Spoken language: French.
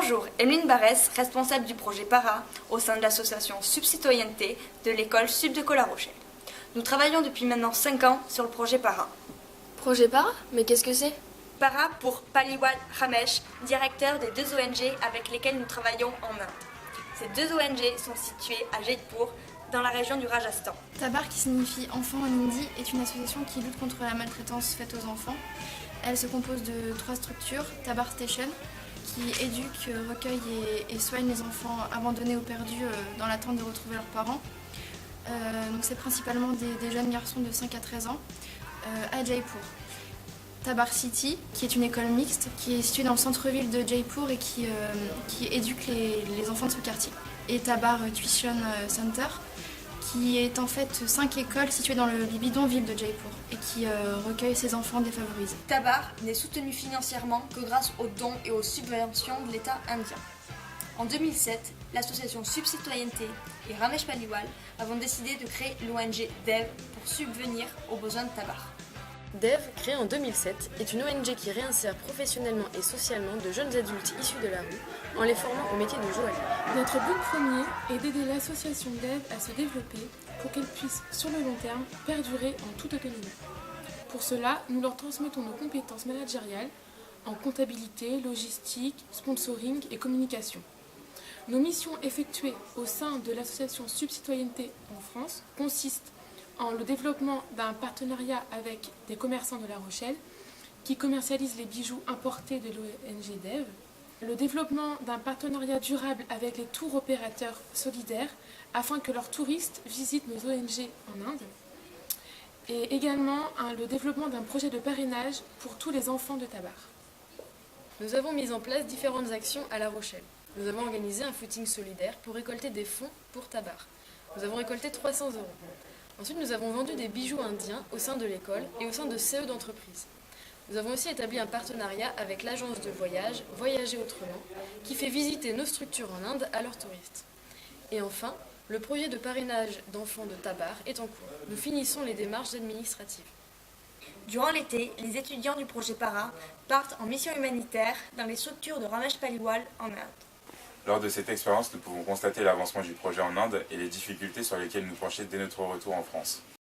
Bonjour, Emeline Barès, responsable du projet PARA au sein de l'association Subcitoyenneté de l'école Sub de Colla-Rochelle. Nous travaillons depuis maintenant 5 ans sur le projet PARA. Projet PARA? Mais qu'est-ce que c'est? PARA pour Paliwal Ramesh, directeur des 2 ONG avec lesquelles nous travaillons en Inde. Ces 2 ONG sont situées à Jaipur, dans la région du Rajasthan. Tabar, qui signifie enfant en hindi, est une association qui lutte contre la maltraitance faite aux enfants. Elle se compose de 3 structures. Tabar Station, qui éduque, recueille et soigne les enfants abandonnés ou perdus dans l'attente de retrouver leurs parents. Donc c'est principalement des jeunes garçons de 5 à 13 ans à Jaipur. Tabar City, qui est une école mixte, qui est située dans le centre-ville de Jaipur et qui éduque les enfants de ce quartier. Et Tabar Tuition Center, qui est en fait 5 écoles situées dans le bidonville de Jaipur et qui recueille ces enfants défavorisés. Tabar n'est soutenu financièrement que grâce aux dons et aux subventions de l'État indien. En 2007, l'association Subcitoyenneté et Ramesh Paliwal avons décidé de créer l'ONG DEV pour subvenir aux besoins de Tabar. DEV, créé en 2007, est une ONG qui réinsère professionnellement et socialement de jeunes adultes issus de la rue en les formant au métier de joaillier. Notre but premier est d'aider l'association DEV à se développer pour qu'elle puisse, sur le long terme, perdurer en toute autonomie. Pour cela, nous leur transmettons nos compétences managériales en comptabilité, logistique, sponsoring et communication. Nos missions effectuées au sein de l'association Subcitoyenneté en France consistent en le développement d'un partenariat avec des commerçants de La Rochelle qui commercialisent les bijoux importés de l'ONG DEV, le développement d'un partenariat durable avec les tours opérateurs solidaires afin que leurs touristes visitent nos ONG en Inde, et également le développement d'un projet de parrainage pour tous les enfants de Tabar. Nous avons mis en place différentes actions à La Rochelle. Nous avons organisé un footing solidaire pour récolter des fonds pour Tabar. Nous avons récolté 300 €. Ensuite, nous avons vendu des bijoux indiens au sein de l'école et au sein de CE d'entreprise. Nous avons aussi établi un partenariat avec l'agence de voyage Voyager Autrement, qui fait visiter nos structures en Inde à leurs touristes. Et enfin, le projet de parrainage d'enfants de Tabar est en cours. Nous finissons les démarches administratives. Durant l'été, les étudiants du projet PARA partent en mission humanitaire dans les structures de Ramesh Paliwal en Inde. Lors de cette expérience, nous pouvons constater l'avancement du projet en Inde et les difficultés sur lesquelles nous pencher dès notre retour en France.